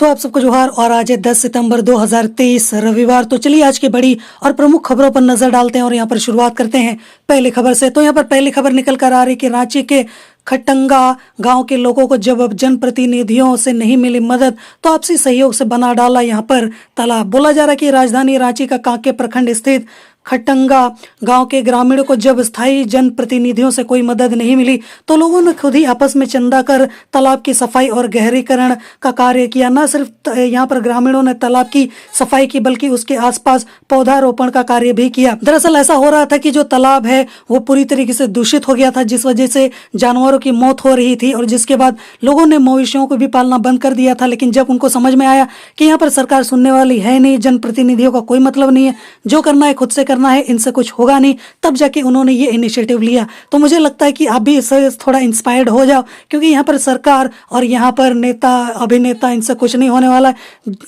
तो आप सबको जोहार। और आज है 10 सितंबर 2023 रविवार। तो चलिए आज की बड़ी और प्रमुख खबरों पर नजर डालते हैं और यहाँ पर शुरुआत करते हैं पहली खबर से। तो यहाँ पर पहली खबर निकल कर आ रही कि रांची के खट्टंगा गांव के लोगों को जब अब जनप्रतिनिधियों से नहीं मिली मदद तो आपसी सहयोग से बना डाला यहाँ पर तालाब। बोला जा रहा है कि राजधानी रांची का कांके प्रखंड स्थित खट्टंगा गांव के ग्रामीणों को जब स्थायी जनप्रतिनिधियों से कोई मदद नहीं मिली तो लोगों ने खुद ही आपस में चंदा कर तालाब की सफाई और गहरीकरण का कार्य किया। न सिर्फ यहाँ पर ग्रामीणों ने तालाब की सफाई की बल्कि उसके आसपास पौधारोपण का कार्य भी किया। दरअसल ऐसा हो रहा था कि जो तालाब है वो पूरी तरीके से दूषित हो गया था, जिस वजह से जानवरों की मौत हो रही थी और जिसके बाद लोगों ने मवेशियों को भी पालना बंद कर दिया था। लेकिन जब उनको समझ में आया कि यहाँ पर सरकार सुनने वाली है नहीं, जनप्रतिनिधियों का कोई मतलब नहीं है, जो करना है खुद से करना है, इनसे कुछ होगा नहीं, तब जाके उन्होंने ये इनिशिएटिव लिया। तो मुझे लगता है कि आप भी इससे थोड़ा इंस्पायर्ड हो जाओ, क्योंकि यहाँ पर सरकार और यहाँ पर नेता अभिनेता इनसे कुछ नहीं होने वाला।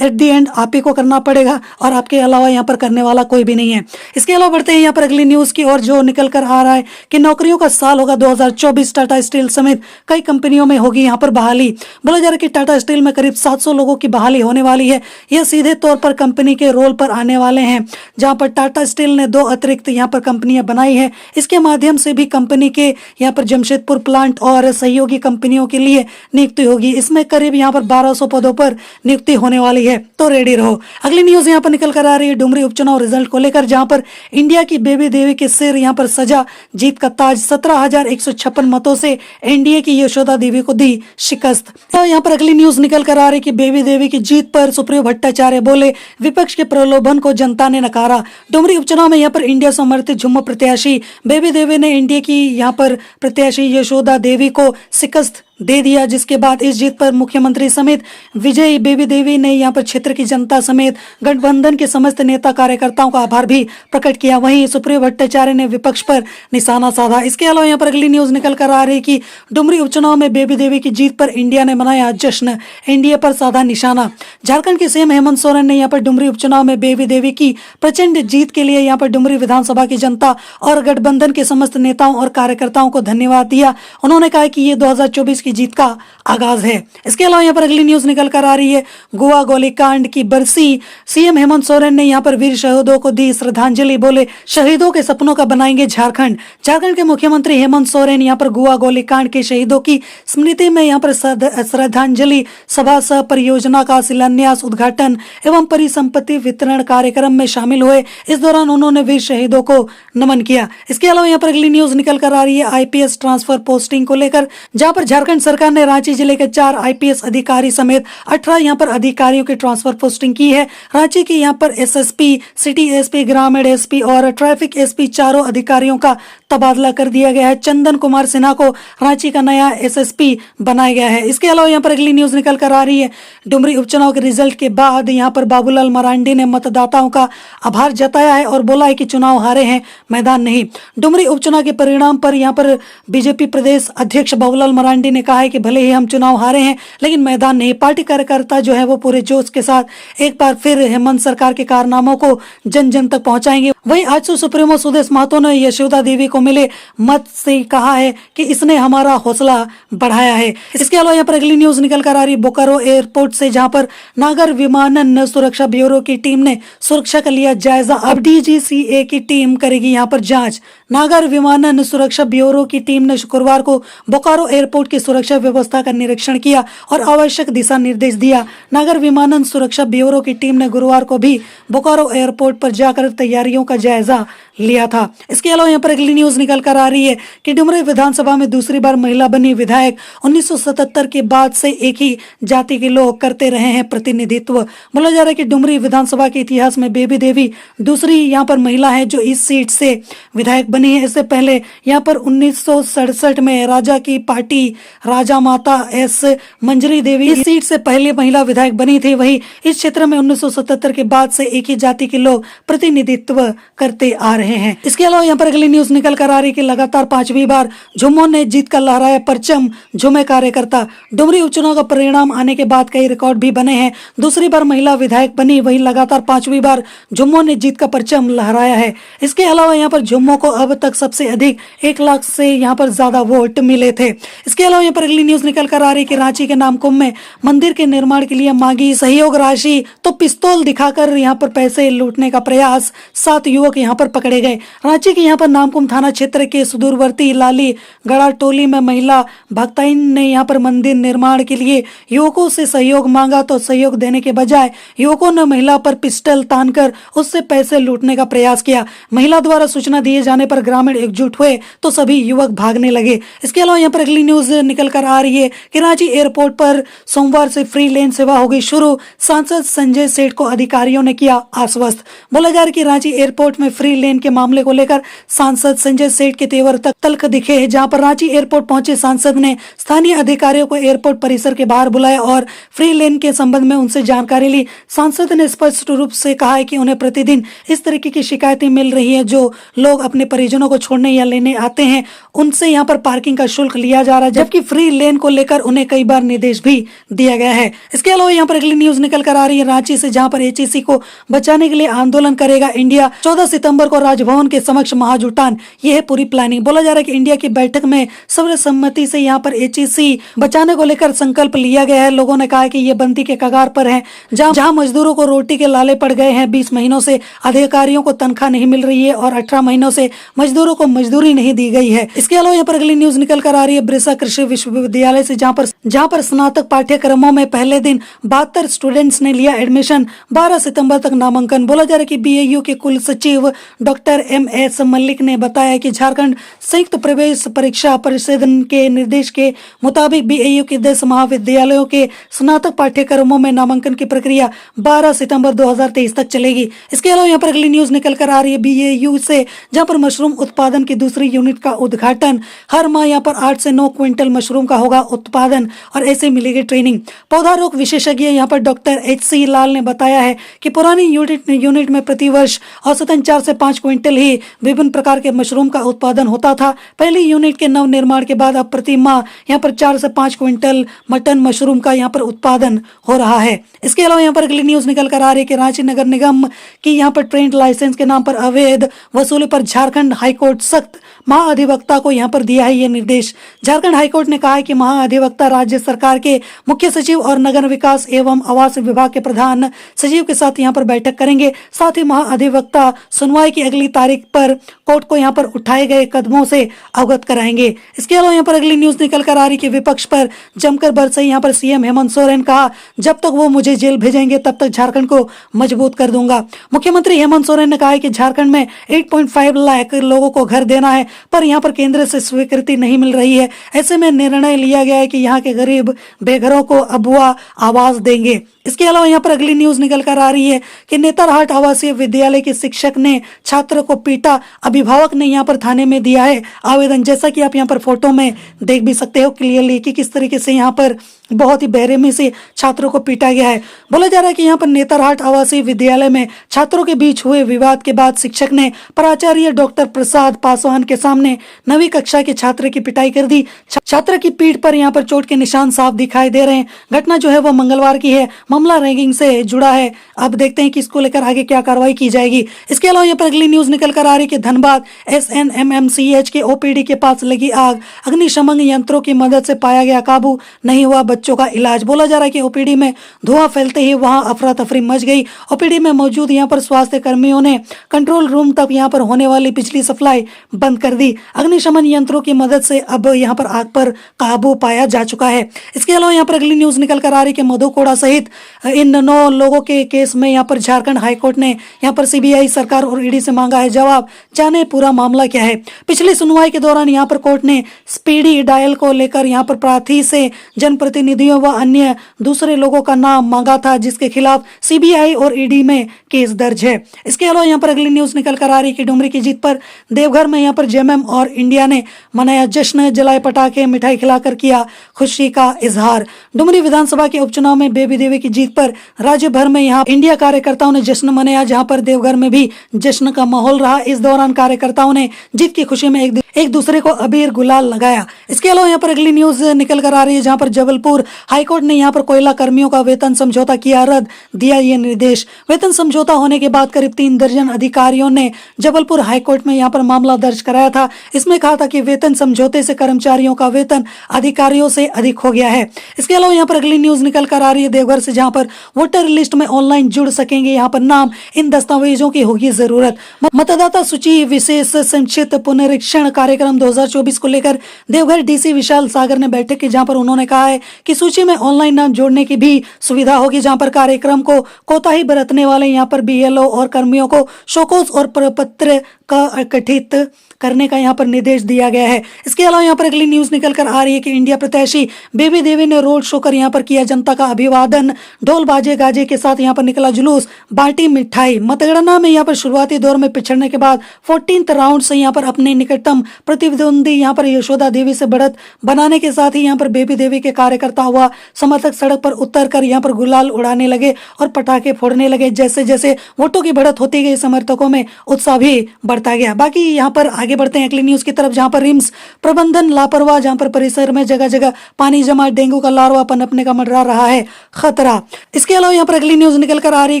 एट द एंड आप ही को करना पड़ेगा और आपके अलावा यहाँ पर करने वाला कोई भी नहीं है। इसके अलावा बढ़ते हैं यहाँ पर अगली न्यूज की ओर, जो निकल कर आ रहा है कि नौकरियों का साल होगा 2024। टाटा स्टील समेत कई कंपनियों में होगी यहाँ पर बहाली। बोला जा रहा है कि टाटा स्टील में करीब 700 लोगों की बहाली होने वाली है। यह सीधे तौर पर कंपनी के रोल पर आने वाले हैं, जहां पर टाटा स्टील ने 2 अतिरिक्त यहाँ पर कंपनियां बनाई है। इसके माध्यम से भी कंपनी के यहाँ पर जमशेदपुर प्लांट और सहयोगी कंपनियों के लिए नियुक्ति होगी। इसमें करीब यहाँ पर 1200 पदों पर नियुक्ति होने वाली है, तो रेडी रहो। अगली न्यूज यहाँ पर निकल कर आ रही है डुमरी उपचुनाव रिजल्ट को लेकर, जहां पर इंडिया की बेबी देवी के सिर यहाँ पर सजा, जीत का ताज। 17,156 मतों से एनडीए की यशोदा देवी को दी शिकस्त। तो यहाँ पर अगली न्यूज निकल कर आ रही कि बेबी देवी की जीत पर सुप्रियो भट्टाचार्य बोले, विपक्ष के प्रलोभन को जनता ने नकारा। डुमरी उपचुनाव में यहाँ पर इंडिया समर्थित झुम्मू प्रत्याशी बेबी देवी ने एनडीए की यहाँ पर प्रत्याशी यशोदा देवी को शिकस्त दे दिया, जिसके बाद इस जीत पर मुख्यमंत्री समेत विजयी बेबी देवी ने यहाँ पर क्षेत्र की जनता समेत गठबंधन के समस्त नेता कार्यकर्ताओं का आभार भी प्रकट किया। वहीं सुप्रियो भट्टाचार्य ने विपक्ष पर निशाना साधा। इसके अलावा यहाँ पर अगली न्यूज निकल कर आ रही कि डुमरी उपचुनाव में बेबी देवी की जीत पर इंडिया ने मनाया जश्न, एनडीए पर साधा निशाना। झारखंड के सीएम हेमंत सोरेन ने यहाँ पर डुमरी उपचुनाव में बेबी देवी की प्रचंड जीत के लिए यहाँ पर डुमरी विधानसभा की जनता और गठबंधन के समस्त नेताओं और कार्यकर्ताओं को धन्यवाद दिया। उन्होंने कहा कि ये 2024 की जीत का आगाज है। इसके अलावा यहाँ पर अगली न्यूज निकल कर आ रही है गोवा गोलीकांड की बरसी। सीएम हेमंत सोरेन ने यहाँ पर वीर शहीदों को दी श्रद्धांजलि। बोले, शहीदों के सपनों का बनाएंगे झारखंड। झारखंड के मुख्यमंत्री हेमंत सोरेन यहाँ पर गोवा गोलीकांड के शहीदों की स्मृति में यहाँ पर श्रद्धांजलि सभा सह परियोजना का शिलान्यास, उद्घाटन एवं परिसंपत्ति वितरण कार्यक्रम में शामिल हुए। इस दौरान उन्होंने वीर शहीदों को नमन किया। इसके अलावा यहाँ पर अगली न्यूज निकल कर आ रही है आईपीएस ट्रांसफर पोस्टिंग को लेकर, जहाँ पर झारखंड सरकार ने रांची जिले के 4 आईपीएस अधिकारी समेत 18 यहाँ पर अधिकारियों की ट्रांसफर पोस्टिंग की है। रांची के यहाँ पर एसएसपी, सिटी एसपी, ग्रामीण एसपी और ट्रैफिक एसपी चारों अधिकारियों का तबादला कर दिया गया है। चंदन कुमार सिन्हा को रांची का नया एसएसपी बनाया गया है। इसके अलावा यहाँ पर अगली न्यूज निकल कर आ रही है डुमरी उपचुनाव के रिजल्ट के बाद यहाँ पर बाबूलाल मरांडी ने मतदाताओं का आभार जताया है और बोला है कि चुनाव हारे हैं, मैदान नहीं। डुमरी उपचुनाव के परिणाम पर यहाँ पर बीजेपी प्रदेश अध्यक्ष बाबूलाल मरांडी ने कहा है कि भले ही हम चुनाव हारे हैं लेकिन मैदान नहीं। पार्टी कार्यकर्ता जो है वो पूरे जोश के साथ एक बार फिर हेमंत सरकार के कारनामों को जन जन तक पहुंचाएंगे। वहीं आजसू सुप्रीमो सुदेश महतो ने यशोदा देवी को मिले मत से कहा है कि इसने हमारा हौसला बढ़ाया है। इसके अलावा यहाँ पर अगली न्यूज निकल कर आ रही बोकारो एयरपोर्ट से, जहां पर नागर विमानन सुरक्षा ब्यूरो की टीम ने सुरक्षा का लिया जायजा। अब डीजीसीए की टीम करेगी यहाँ पर जांच। नागर विमानन सुरक्षा ब्यूरो की टीम ने शुक्रवार को बोकारो एयरपोर्ट की सुरक्षा व्यवस्था का निरीक्षण किया और आवश्यक दिशा निर्देश दिया। नागर विमानन सुरक्षा ब्यूरो की टीम ने गुरुवार को भी बोकारो एयरपोर्ट पर जाकर तैयारियों का जायजा लिया था। इसके अलावा यहाँ पर अगली न्यूज निकल कर आ रही है कि डुमरी विधानसभा में दूसरी बार महिला बनी विधायक। 1977 के बाद से एक ही जाति के लोग करते रहे हैं प्रतिनिधित्व। बोला जा रहा है कि डुमरी विधानसभा के इतिहास में बेबी देवी दूसरी यहाँ पर महिला है जो इस सीट से विधायक बनी है। इससे पहले यहाँ पर 1967 में राजा की पार्टी राजा माता एस मंजरी देवी इस सीट से पहले महिला विधायक बनी थी। वही इस क्षेत्र में 1977 के बाद से एक ही जाति के लोग प्रतिनिधित्व करते आ रहे हैं। इसके अलावा यहाँ पर अगली न्यूज निकल कर आ रही कि लगातार 5वीं बार झुम्मू ने जीत का लहराया परचम, झुमे कार्यकर्ता। डुमरी उपचुनाव का परिणाम आने के बाद कई रिकॉर्ड भी बने हैं। दूसरी बार महिला विधायक बनी, वही लगातार 5वीं बार झुम्मू ने जीत का परचम लहराया है। इसके अलावा यहाँ पर झुम्मू को अब तक सबसे अधिक 1 लाख से यहाँ पर ज्यादा वोट मिले थे। इसके अलावा यहाँ पर अगली न्यूज निकल कर आ रही है कि रांची के नामकुम में मंदिर के निर्माण के लिए मांगी सहयोग राशि तो पिस्तौल दिखाकर यहाँ पर पैसे लूटने का प्रयास, 7 युवक यहाँ पर पकड़े गए। रांची के यहाँ पर नामकुम थाना क्षेत्र के सुदूरवर्ती लाली गड़ा टोली में महिला भक्ताइन ने यहाँ पर मंदिर निर्माण के लिए युवकों से सहयोग मांगा तो सहयोग देने के बजाय युवकों ने महिला पर पिस्टल तानकर उससे पैसे लूटने का प्रयास किया। महिला द्वारा सूचना दिए जाने पर ग्रामीण एकजुट हुए तो सभी युवक भागने लगे। इसके अलावा यहाँ पर अगली न्यूज निकल कर आ रही है कि रांची एयरपोर्ट पर सोमवार से फ्री लेन सेवा होगी शुरू, सांसद संजय सेठ को अधिकारियों ने किया आश्वस्त। बोला जा रहा है कि रांची एयरपोर्ट में फ्री लेन के मामले को लेकर सांसद संजय सेठ के तेवर तल्ख दिखे, जहां पर रांची एयरपोर्ट पहुंचे सांसद ने स्थानीय अधिकारियों को एयरपोर्ट परिसर के बाहर बुलाया और फ्री लेन के संबंध में उनसे जानकारी ली। सांसद ने स्पष्ट रूप से कहा है कि उन्हें प्रतिदिन इस तरीके की शिकायतें मिल रही है, जो लोग अपने परिजनों को छोड़ने या लेने आते हैं उनसे यहाँ पर पार्किंग का शुल्क लिया जा रहा है, जबकि फ्री लेन को लेकर उन्हें कई बार निर्देश भी दिया गया है। इसके अलावा यहाँ पर अगली न्यूज निकल कर आ रही है रांची से, जहाँ पर एचईसी को बचाने के लिए आंदोलन करेगा इंडिया, 14 सितंबर को राजभवन के समक्ष महाजुटान। ये है पूरी प्लानिंग। बोला जा रहा है कि इंडिया की बैठक में सर्वसम्मति से यहाँ पर एचईसी बचाने को लेकर संकल्प लिया गया है। लोगों ने कहा है कि ये बंदी के कगार पर है, जहां मजदूरों को रोटी के लाले पड़ गए हैं। 20 महीनों से अधिकारियों को तनख्वाह नहीं मिल रही है और 18 महीनों से मजदूरों को मजदूरी नहीं दी गई है। इसके अलावा यहाँ पर अगली न्यूज निकल कर आ रही है बिरसा कृषि विश्वविद्यालय से, जहाँ पर स्नातक पाठ्यक्रमों में पहले दिन 72 स्टूडेंट्स ने लिया एडमिशन, 12 सितंबर तक नामांकन। बोला जा रहा है कि बीएयू के कुल सचिव डॉक्टर MS मल्लिक ने बताया कि झारखंड संयुक्त प्रवेश परीक्षा परिषद के निर्देश के मुताबिक बीएयू के 10 महाविद्यालयों के स्नातक पाठ्यक्रमों में नामांकन की प्रक्रिया 12 सितंबर 2023 तक चलेगी। इसके अलावा यहाँ पर अगली न्यूज निकल कर आ रही है बीएयू से, जहाँ पर मशरूम उत्पादन की दूसरी यूनिट का उद्घाटन। हर माह यहाँ पर 8 से 9 क्विंटल मशरूम का होगा उत्पादन और ऐसे मिलेगी ट्रेनिंग। पौधा रोग विशेषज्ञ यहाँ पर डॉक्टर HC लाल ने बताया है कि पुरानी यूनिट में प्रतिवर्ष औसतन 4 से 5 क्विंटल ही विभिन्न प्रकार के मशरूम का उत्पादन होता था। पहली यूनिट के नव निर्माण के बाद अब प्रति माह यहाँ पर 4 से 5 क्विंटल मटन मशरूम का यहाँ पर उत्पादन हो रहा है। इसके अलावा यहाँ पर अगली न्यूज निकल कर आ रही है कि रांची नगर निगम की यहाँ पर ट्रेड लाइसेंस के नाम पर अवैध वसूली पर झारखंड हाईकोर्ट सख्त। महाअधिवक्ता को यहाँ पर दिया है ये निर्देश। झारखंड हाईकोर्ट ने कहा है कि महाअधिवक्ता राज्य सरकार के मुख्य सचिव और नगर विकास एवं आवास विभाग के प्रधान सचिव के साथ यहाँ पर बैठक करेंगे। साथ ही महाअधिवक्ता सुनवाई की अगली तारीख पर कोर्ट को यहाँ पर उठाए गए कदमों से अवगत कराएंगे। इसके अलावा यहाँ पर अगली न्यूज निकल कर आ रही कि विपक्ष पर जमकर बरसे यहाँ पर सीएम हेमंत सोरेन, कहा जब तक वो मुझे जेल भेजेंगे तब तक झारखंड को मजबूत कर दूंगा। मुख्यमंत्री हेमंत सोरेन ने कहा है कि झारखंड में 8.5 लाख लोगों को घर देना है, पर यहाँ पर केंद्र से स्वीकृति नहीं मिल रही है। ऐसे में निर्णय लिया गया है कि यहाँ के गरीब बेघरों को अबुआ आवास देंगे। इसके अलावा यहाँ पर अगली न्यूज निकल कर आ रही है कि नेतरहाट आवासीय विद्यालय के शिक्षक ने छात्र को पीटा। अभिभावक ने यहाँ पर थाने में दिया है आवेदन, जैसा कि आप यहाँ पर फोटो में देख भी सकते हो क्लियरली कि किस तरीके से यहाँ पर बहुत ही बेरहमी से छात्रों को पीटा गया है। बोला जा रहा है कि यहाँ पर नेतरहाट आवासीय विद्यालय में छात्रों के बीच हुए विवाद के बाद शिक्षक ने प्राचार्य डॉक्टर प्रसाद पासवान के सामने 9वीं कक्षा के छात्र की पिटाई कर दी। छात्र की पीठ पर यहाँ पर चोट के निशान साफ दिखाई दे रहे हैं। घटना जो है वो मंगलवार की है। मामला रैगिंग से जुड़ा है। अब देखते हैं कि इसको लेकर आगे क्या कार्रवाई की जाएगी। इसके अलावा यहाँ पर अगली न्यूज निकल कर आ रही है कि धनबाद SNMMCH के OPD के पास लगी आग, अग्निशमन यंत्रों की मदद से पाया गया काबू, नहीं हुआ बच्चों का इलाज। बोला जा रहा है कि OPD में धुआं फैलते ही वहां अफरा तफरी मच गई। OPD में मौजूद यहाँ पर स्वास्थ्य कर्मियों ने कंट्रोल रूम तक यहाँ पर होने वाली बिजली सप्लाई बंद कर दी। अग्निशमन यंत्रों की मदद से अब यहाँ पर आग पर काबू पाया जा चुका है। इसके अलावा यहाँ पर अगली न्यूज निकल कर आ रही है कि मधु कोड़ा सहित इन 9 लोगों के केस में यहाँ पर झारखंड हाईकोर्ट ने यहाँ पर CBI सरकार और ED से मांगा है जवाब। जाने पूरा मामला क्या है। पिछली सुनवाई के दौरान यहाँ पर कोर्ट ने स्पीडी डायल को लेकर यहाँ पर प्रार्थी से जनप्रतिनिधियों व अन्य दूसरे लोगों का नाम मांगा था, जिसके खिलाफ CBI और ED में केस दर्ज है। इसके अलावा यहाँ पर अगली न्यूज निकल कर आ रही है कि डुमरी की जीत पर देवघर में यहाँ पर JMM और इंडिया ने मनाया जश्न, जलाए पटाखे, मिठाई खिलाकर किया खुशी का इजहार। डुमरी विधानसभा के उपचुनाव में बेबी देवी की जीत पर राज्य भर में यहाँ इंडिया कार्यकर्ताओं ने जश्न मनाया, जहाँ पर देवघर में भी जश्न का माहौल रहा। इस दौरान कार्यकर्ताओं ने जीत की खुशी में एक दूसरे को अबीर गुलाल लगाया। इसके अलावा यहाँ पर अगली न्यूज निकल कर आ रही है, जहाँ पर जबलपुर जबलपुर हाईकोर्ट ने यहाँ पर कोयला कर्मियों का वेतन समझौता किया रद्द, दिया ये निर्देश। वेतन समझौता होने के बाद करीब 3 दर्जन अधिकारियों ने जबलपुर हाईकोर्ट में यहाँ पर मामला दर्ज कराया था। इसमें कहा था कि वेतन समझौते से कर्मचारियों का वेतन अधिकारियों से अधिक हो गया है। इसके अलावा यहाँ पर अगली न्यूज निकल कर आ रही है देवघर से, जहाँ पर वोटर लिस्ट में ऑनलाइन जुड़ सकेंगे यहाँ पर नाम, इन दस्तावेजों की होगी जरूरत। मतदाता सूची विशेष संक्षिप्त पुनरीक्षण कार्यक्रम 2024 को लेकर देवघर डीसी विशाल सागर ने बैठक की, जहां पर उन्होंने कहा है कि सूची में ऑनलाइन नाम जोड़ने की भी सुविधा होगी, जहां पर कार्यक्रम को कोताही बरतने वाले यहां पर बीएलओ और कर्मियों को शोकोज और प्रपत्र का गठित करने का यहाँ पर निर्देश दिया गया है। इसके अलावा यहाँ पर अगली न्यूज निकल कर आ रही है कि इंडिया प्रत्याशी बेबी देवी ने रोड शो कर यहाँ पर किया जनता का अभिवादन, ढोल बाजे गाजे के साथ यहाँ पर निकला जुलूस, बांटी मिठाई। मतगणना में यहाँ पर शुरुआती दौर में पिछड़ने के बाद 14th राउंड से यहाँ पर अपने निकटतम प्रतिद्वंदी यहाँ पर यशोदा देवी से बढ़त बनाने के साथ ही यहाँ पर बेबी देवी के कार्यकर्ता हुआ समर्थक सड़क पर उतर कर यहाँ पर गुलाल उड़ाने लगे और पटाखे फोड़ने लगे। जैसे जैसे वोटों की बढ़त होती गई, समर्थकों में उत्साह भी बढ़ता गया। बाकी यहाँ पर आगे बढ़ते हैं अगली न्यूज की तरफ, जहां पर रिम्स प्रबंधन लापरवाह, जहां पर परिसर में जगह जगह पानी जमा, डेंगू का लार्वा पनपने का मंडरा रहा है खतरा। इसके अलावा यहाँ पर अगली न्यूज निकल कर आ रही है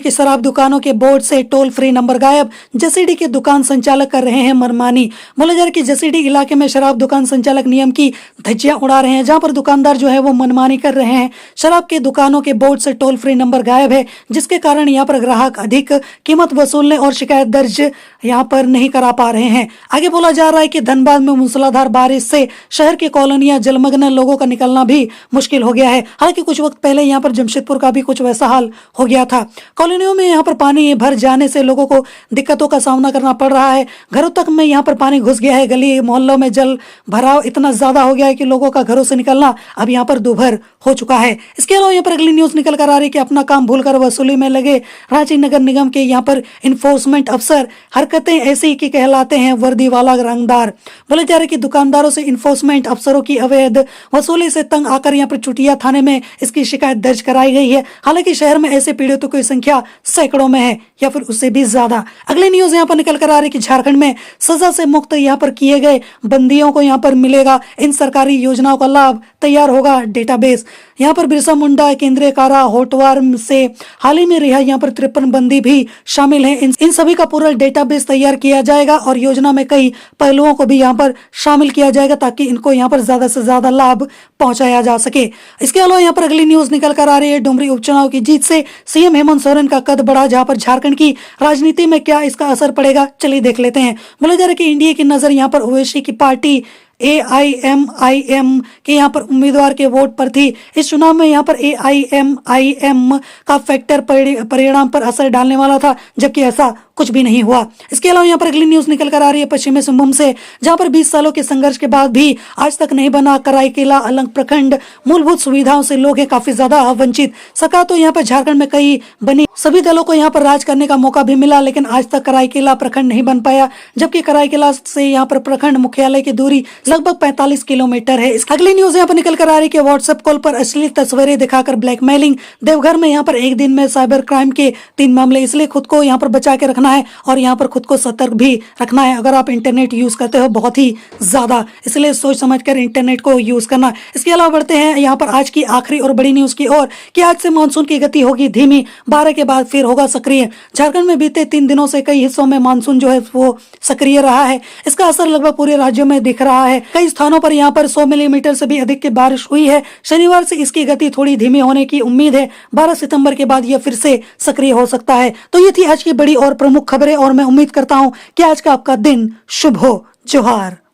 कि शराब दुकानों के बोर्ड से टोल फ्री नंबर गायब, जसीडी के दुकान संचालक कर रहे हैं मनमानी। बोला जा रहा है कि जसीडी इलाके में शराब दुकान संचालक नियम की धज्जियां उड़ा रहे हैं, जहां पर दुकानदार जो है वो मनमानी कर रहे हैं। शराब के दुकानों के बोर्ड से टोल फ्री नंबर गायब है, जिसके कारण यहाँ पर ग्राहक अधिक कीमत वसूलने और शिकायत दर्ज यहाँ पर नहीं करा पा रहे हैं। आगे बोला जा रहा है कि धनबाद में मूसलाधार बारिश से शहर की कॉलोनियां जलमग्न, लोगों का निकलना भी मुश्किल हो गया है। हालांकि कुछ वक्त पहले यहाँ पर जमशेदपुर का भी कुछ वैसा हाल हो गया था। कॉलोनियों में यहाँ पर पानी भर जाने से लोगों को दिक्कतों का सामना करना पड़ रहा है। घरों तक में यहाँ पर पानी घुस गया है, गली मोहल्लों में जल भराव इतना ज्यादा हो गया है कि लोगों का घरों से निकलना अब यहाँ पर दूभर हो चुका है। इसके अलावा यहाँ पर अगली न्यूज निकल कर आ रही है कि अपना काम भूलकर वसूली में लगे रांची नगर निगम के यहाँ पर इन्फोर्समेंट अफसर, हरकतें ऐसी की कहलाते हैं वर्दी वाला रंगदार। बोले जा रहे कि दुकानदारों से इन्फोर्समेंट अफसरों की अवैध वसूली से तंग आकर यहाँ पर चुटिया थाने में इसकी शिकायत दर्ज कराई गई है। हालांकि शहर में ऐसे पीड़ितों की संख्या सैकड़ों में है या फिर उससे भी ज्यादा। अगली न्यूज यहाँ पर निकल कर आ रही कि झारखंड में सजा से मुक्त यहाँ पर किए गए बंदियों को यहाँ पर मिलेगा इन सरकारी योजनाओं का लाभ, तैयार होगा डेटाबेस। यहाँ पर बिरसा मुंडा केंद्रीय कारा होटवार से हाल ही में रिहा यहाँ पर 53 बंदी भी शामिल हैं। इन सभी का पूरा डेटाबेस तैयार किया जाएगा और योजना में कई पहलुओं को भी यहाँ पर शामिल किया जाएगा ताकि इनको यहाँ पर ज्यादा से ज्यादा लाभ पहुंचाया जा सके। इसके अलावा यहाँ पर अगली न्यूज निकल कर आ रही है डुमरी उपचुनाव की जीत से सीएम हेमंत सोरेन का कद बढ़ा, जहां पर झारखंड की राजनीति में क्या इसका असर पड़ेगा, चलिए देख लेते हैं। बोला जा रहा है कि इंडिया की नजर यहाँ पर ओवैसी की पार्टी AIMIM के यहाँ पर उम्मीदवार के वोट पर थी। इस चुनाव में यहाँ पर AIMIM का फैक्टर परिणाम पर असर डालने वाला था, जबकि ऐसा कुछ भी नहीं हुआ। इसके अलावा यहाँ पर अगली न्यूज निकल कर आ रही है पश्चिमी सिंहभूम से, जहाँ पर 20 सालों के संघर्ष के बाद भी आज तक नहीं बना कराईकेला अलंग प्रखंड। मूलभूत सुविधाओं से लोग हैं काफी ज्यादा वंचित। सरकार तो यहाँ पर झारखंड में कई बनी, सभी दलों को यहाँ पर राज करने का मौका भी मिला, लेकिन आज तक कराईकेला प्रखंड नहीं बन पाया, जबकि कराईकेला से यहाँ पर प्रखंड मुख्यालय की दूरी लगभग 45 किलोमीटर है। अगली न्यूज यहाँ पर निकल कर आ रही है व्हाट्सएप कॉल पर अश्लील तस्वीरें दिखाकर ब्लैकमेलिंग। देवघर में यहाँ पर एक दिन में साइबर क्राइम के 3 मामले, इसलिए खुद को यहाँ पर बचा के रखना है और यहाँ पर खुद को सतर्क भी रखना है। अगर आप इंटरनेट यूज करते हो बहुत ही ज्यादा, इसलिए सोच समझ कर इंटरनेट को यूज करना। इसके अलावा बढ़ते हैं यहाँ पर आज की आखिरी और बड़ी न्यूज की ओर कि आज से मानसून की गति होगी धीमी, 12 के बाद फिर होगा सक्रिय। झारखंड में बीते 3 दिनों से कई हिस्सों में मानसून जो है वो सक्रिय रहा है। इसका असर लगभग पूरे राज्य में दिख रहा है। कई स्थानों पर यहाँ पर 100 मिलीमीटर से भी अधिक की बारिश हुई है। शनिवार से इसकी गति थोड़ी धीमी होने की उम्मीद है। 12 सितंबर के बाद यह फिर से सक्रिय हो सकता है। तो ये थी आज की बड़ी और प्रमुख खबरें और मैं उम्मीद करता हूं कि आज का आपका दिन शुभ हो। जोहार।